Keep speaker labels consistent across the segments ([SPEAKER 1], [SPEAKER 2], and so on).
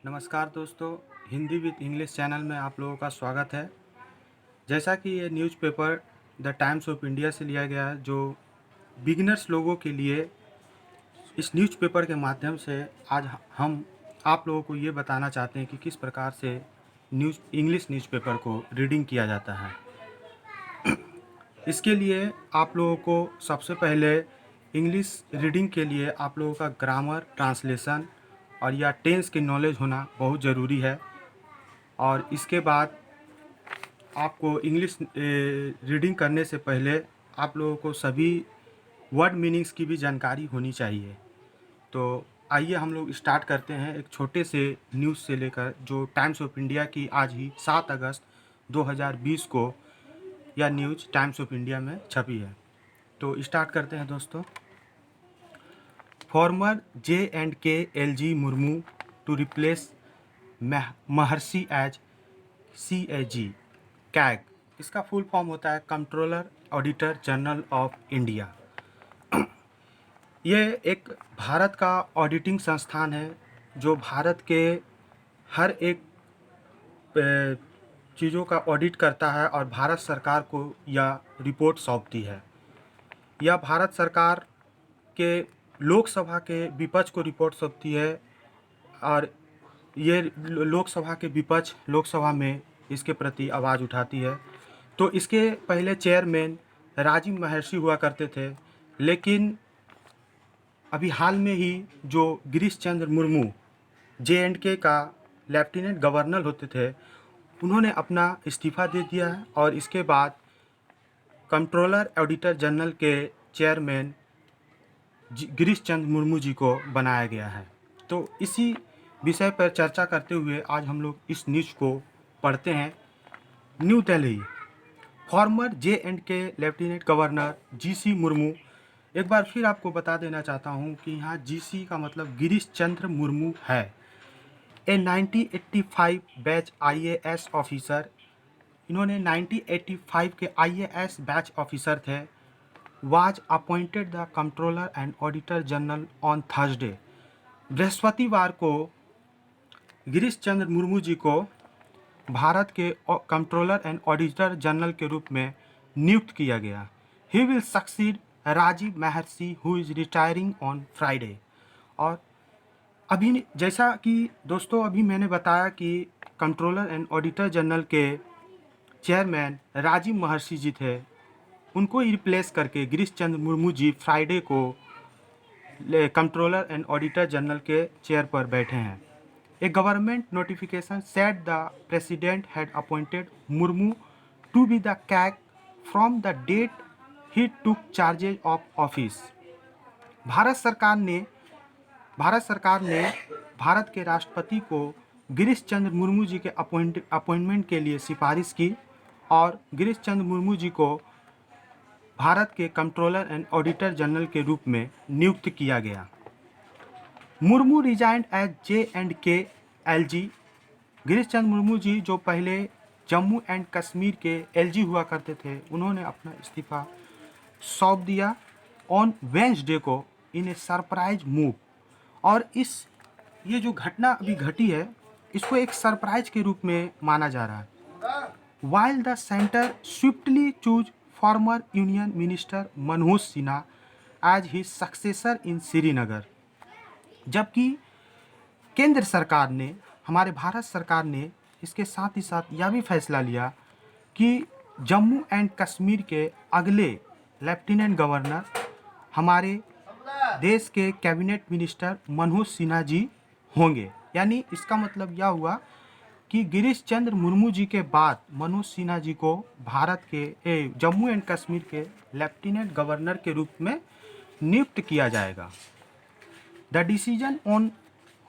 [SPEAKER 1] नमस्कार दोस्तों, Hindi with English channel में आप लोगों का स्वागत है। जैसा कि ये newspaper the times of India से लिया गया है, जो बिगिनर्स लोगों के लिए इस न्यूज़पेपर के माध्यम से आज हम आप लोगों को ये बताना चाहते हैं कि किस प्रकार से इंग्लिश न्यूज़पेपर को रीडिंग किया जाता है। इसके लिए आप लोगों को सबसे पहले इंग्लिश रीडिंग के लिए आप लोगों का ग्रामर, ट्रांसलेशन और या टेंस की नॉलेज होना बहुत ज़रूरी है। और इसके बाद आपको इंग्लिश रीडिंग करने से पहले आप लोगों को सभी वर्ड मीनिंग्स की भी जानकारी होनी चाहिए। तो आइए हम लोग स्टार्ट करते हैं एक छोटे से न्यूज़ से लेकर, जो टाइम्स ऑफ इंडिया की आज ही 7 अगस्त 2020 को यह न्यूज़ टाइम्स ऑफ इंडिया में छपी है। तो स्टार्ट करते हैं दोस्तों। Former J&K Murmu to replace Mehrishi as CAG CAG. इसका फुल फॉर्म होता है controller auditor general of India. ये एक भारत का ऑडिटिंग संस्थान है जो भारत के हर एक चीज़ों का ऑडिट करता है और भारत सरकार को यह रिपोर्ट सौंपती है। यह भारत सरकार के लोकसभा के विपक्ष को रिपोर्ट सौंपती है और ये लोकसभा के विपक्ष लोकसभा में इसके प्रति आवाज़ उठाती है। तो इसके पहले चेयरमैन राजीव महर्षि हुआ करते थे, लेकिन अभी हाल में ही जो गिरीश चंद्र मुर्मू J&K का लेफ्टिनेंट गवर्नर होते थे, उन्होंने अपना इस्तीफ़ा दे दिया है और इसके बाद कंट्रोलर ऑडिटर जनरल के चेयरमैन गिरीश चंद्र मुर्मू जी को बनाया गया है। तो इसी विषय पर चर्चा करते हुए आज हम लोग इस न्यूज़ को पढ़ते हैं। New Delhi, farmer J&K lieutenant governor GC Murmu. एक बार फिर आपको बता देना चाहता हूँ कि यहाँ GC का मतलब गिरीश चंद्र मुर्मू है। ए 1985 बैच IAS ऑफिसर, इन्होंने 1985 के IAS बैच ऑफिसर थे। Was appointed the controller and auditor general on Thursday. बृहस्पतिवार को गिरीश चंद्र मुर्मू जी को भारत के कंट्रोलर एंड ऑडिटर जनरल के रूप में नियुक्त किया गया। He will succeed Rajiv Maharshi who is retiring on Friday. और अभी जैसा कि दोस्तों अभी मैंने बताया कि कंट्रोलर एंड ऑडिटर जनरल के चेयरमैन राजीव महर्षि जी थे, उनको ही रिप्लेस करके गिरीश चंद्र मुर्मू जी फ्राइडे को कंट्रोलर एंड ऑडिटर जनरल के चेयर पर बैठे हैं। A government notification said the president had appointed Murmu to be the CAG from the date he took charges of office. Bharat सरकार ने भारत के राष्ट्रपति को गिरीश चंद्र मुर्मू जी के अपॉइंटमेंट के लिए सिफारिश की और गिरीश चंद्र मुर्मू जी को भारत के कंट्रोलर एंड ऑडिटर जनरल के रूप में नियुक्त किया गया। Murmu resigned as J&K LG। Girish Chandra Murmu ji जो पहले जम्मू एंड कश्मीर के LG हुआ करते थे, उन्होंने अपना इस्तीफ़ा सौंप दिया ऑन वेंसडे को इन ए सरप्राइज मूव। और ये जो घटना अभी घटी है, इसको एक सरप्राइज के रूप में माना जा रहा है। While the centre swiftly choose former union minister Manoj Sinha as his successor in Srinagar. जबकि केंद्र सरकार ने, हमारे भारत सरकार ने इसके साथ ही साथ यह भी फैसला लिया कि जम्मू एंड कश्मीर के अगले लेफ्टिनेंट गवर्नर हमारे देश के कैबिनेट मिनिस्टर मनोज सिन्हा जी होंगे। यानी इसका मतलब यह हुआ कि गिरीश चंद्र मुर्मू जी के बाद मनोज सिन्हा जी को भारत के जम्मू एंड कश्मीर के लेफ्टिनेंट गवर्नर के रूप में नियुक्त किया जाएगा। The decision on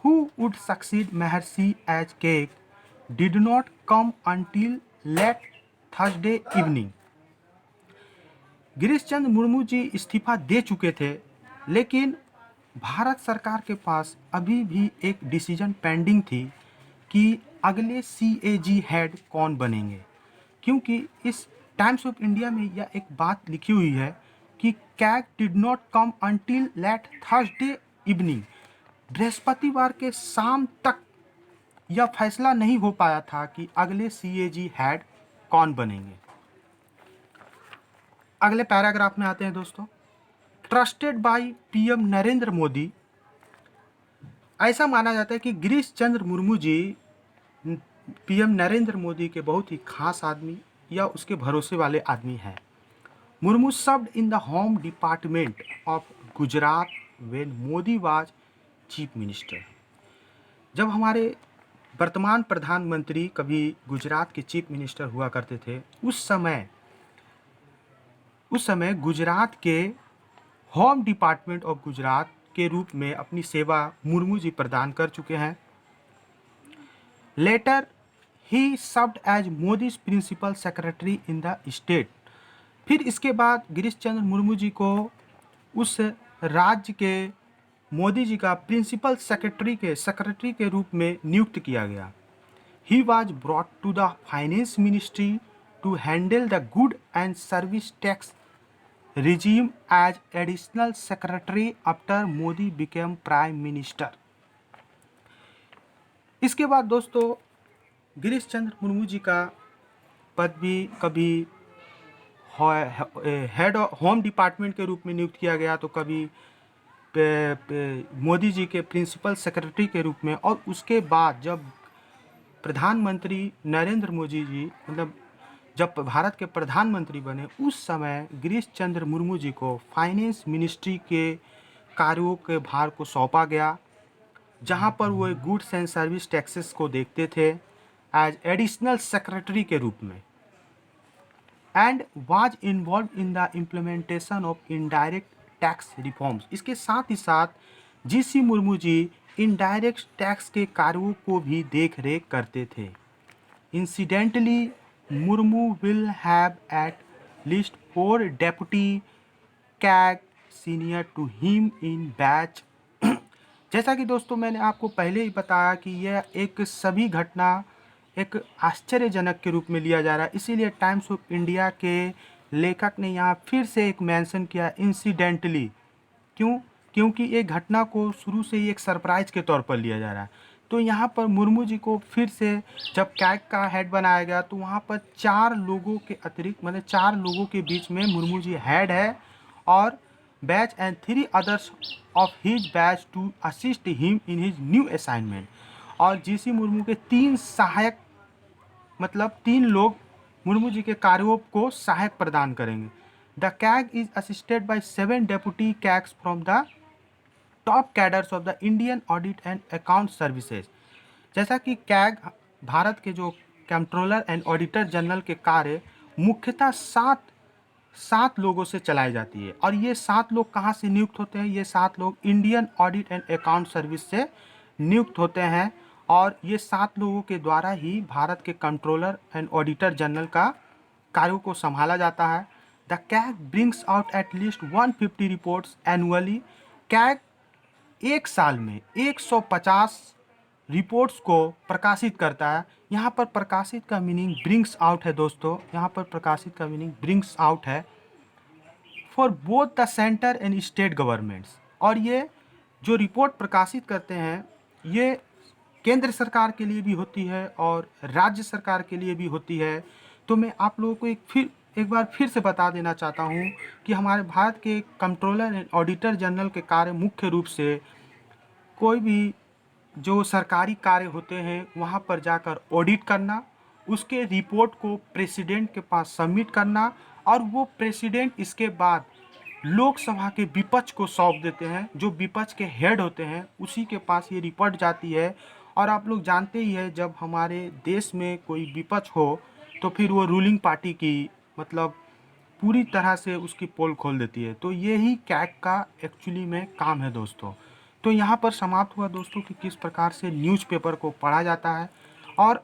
[SPEAKER 1] who would succeed Maharshi as CAG did not come until late Thursday evening. Girish Chandra Murmu जी इस्तीफा दे चुके थे, लेकिन भारत सरकार के पास अभी भी एक डिसीजन पेंडिंग थी कि अगले CAG हेड कौन बनेंगे। क्योंकि इस टाइम्स ऑफ इंडिया में यह एक बात लिखी हुई है कि CAG did not come until late Thursday evening. बृहस्पतिवार के शाम तक यह फैसला नहीं हो पाया था कि अगले सीएजी हेड कौन बनेंगे। अगले पैराग्राफ में आते हैं दोस्तों। Trusted by PM Narendra Modi, ऐसा माना जाता है कि गिरीश चंद्र मुर्मू जी पीएम नरेंद्र मोदी के बहुत ही खास आदमी या उसके भरोसे वाले आदमी हैं। Murmu served in the home department of Gujarat when Modi was chief minister. जब हमारे वर्तमान प्रधानमंत्री कभी गुजरात के चीफ मिनिस्टर हुआ करते थे, उस समय गुजरात के होम डिपार्टमेंट ऑफ गुजरात के रूप में अपनी सेवा मुर्मू जी प्रदान कर चुके हैं। Later he served as Modi's principal secretary in the state. फिर इसके बाद गिरीश चंद्र मुर्मू जी को उस राज्य के मोदी जी का प्रिंसिपल सेक्रेटरी के रूप में नियुक्त किया गया। He was brought to the finance ministry to handle the good and service tax regime as additional secretary after Modi became prime minister। इसके बाद दोस्तों गिरीश चंद्र मुर्मू जी का पद भी कभी हेड होम डिपार्टमेंट के रूप में नियुक्त किया गया, तो कभी मोदी जी के प्रिंसिपल सेक्रेटरी के रूप में, और उसके बाद जब प्रधानमंत्री नरेंद्र मोदी जी जब भारत के प्रधानमंत्री बने, उस समय गिरीश चंद्र मुर्मू जी को फाइनेंस मिनिस्ट्री के कार्यों के भार को सौंपा गया, जहां पर वो गुड्स एंड सर्विस टैक्सेस को देखते थे एज एडिशनल सेक्रेटरी के रूप में, and was involve in the implementation of indirect tax reforms. इसके साथ ही साथ GC Murmu ji indirect tax के कार्यों को भी देख रेख करते थे। Incidentally Murmu will have at least 4 deputy CAG senior to him in batch। जैसा कि दोस्तों मैंने आपको पहले ही बताया कि यह एक सभी घटना एक आश्चर्यजनक के रूप में लिया जा रहा है, इसीलिए टाइम्स ऑफ इंडिया के लेखक ने यहाँ फिर से एक मेंशन किया इंसिडेंटली। क्यों? क्योंकि ये घटना को शुरू से ही एक सरप्राइज के तौर पर लिया जा रहा है। तो यहाँ पर मुर्मू जी को फिर से जब कैग का हेड बनाया गया, तो वहाँ पर 4 लोगों के अतिरिक्त 4 लोगों के बीच में मुर्मू जी हेड है, और batch and 3 others of his batch to assist him in his new assignment. और जीसी मुर्मू के 3 सहायक 3 लोग मुर्मू जी के कार्यों को सहायक प्रदान करेंगे। The CAG is assisted by 7 deputy CAGs from the top cadres of the Indian audit and account services. जैसा कि कैग भारत के जो कंट्रोलर एंड ऑडिटर जनरल के कार्य मुख्यतः 7 लोगों से चलाई जाती है, और ये 7 लोग कहाँ से नियुक्त होते हैं? ये 7 लोग Indian audit and account service से नियुक्त होते हैं, और ये 7 लोगों के द्वारा ही भारत के कंट्रोलर एंड ऑडिटर जनरल का कार्यों को संभाला जाता है। The CAG brings out at least 150 reports annually. CAG एक साल में 150 रिपोर्ट्स को प्रकाशित करता है। यहाँ पर प्रकाशित का मीनिंग ब्रिंग्स आउट है दोस्तों, यहाँ पर प्रकाशित का मीनिंग ब्रिंग्स आउट है for both the centre and state governments. और ये जो रिपोर्ट प्रकाशित करते हैं ये केंद्र सरकार के लिए भी होती है और राज्य सरकार के लिए भी होती है। तो मैं आप लोगों को एक बार फिर से बता देना चाहता हूँ कि हमारे भारत के कंट्रोलर एंड ऑडिटर जनरल के कार्य मुख्य रूप से कोई भी जो सरकारी कार्य होते हैं वहाँ पर जाकर ऑडिट करना, उसके रिपोर्ट को प्रेसिडेंट के पास सबमिट करना, और वो प्रेसिडेंट इसके बाद लोकसभा के विपक्ष को सौंप देते हैं। जो विपक्ष के हेड होते हैं उसी के पास ये रिपोर्ट जाती है। और आप लोग जानते ही है जब हमारे देश में कोई विपक्ष हो तो फिर वो रूलिंग पार्टी की पूरी तरह से उसकी पोल खोल देती है। तो यही कैग का एक्चुअली में काम है दोस्तों। तो यहाँ पर समाप्त हुआ दोस्तों कि किस प्रकार से न्यूज़पेपर को पढ़ा जाता है, और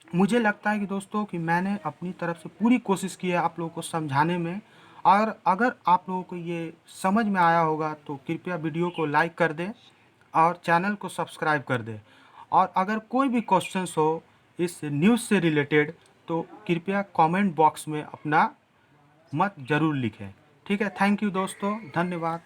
[SPEAKER 1] मुझे लगता है कि दोस्तों कि मैंने अपनी तरफ से पूरी कोशिश की है आप लोगों को समझाने में। और अगर आप लोगों को ये समझ में आया होगा तो कृपया वीडियो को लाइक कर दें और चैनल को सब्सक्राइब कर दें। और अगर कोई भी क्वेश्चंस हो इस न्यूज़ से रिलेटेड तो कृपया कमेंट बॉक्स में अपना मत ज़रूर लिखें। ठीक है, थैंक यू दोस्तों, धन्यवाद।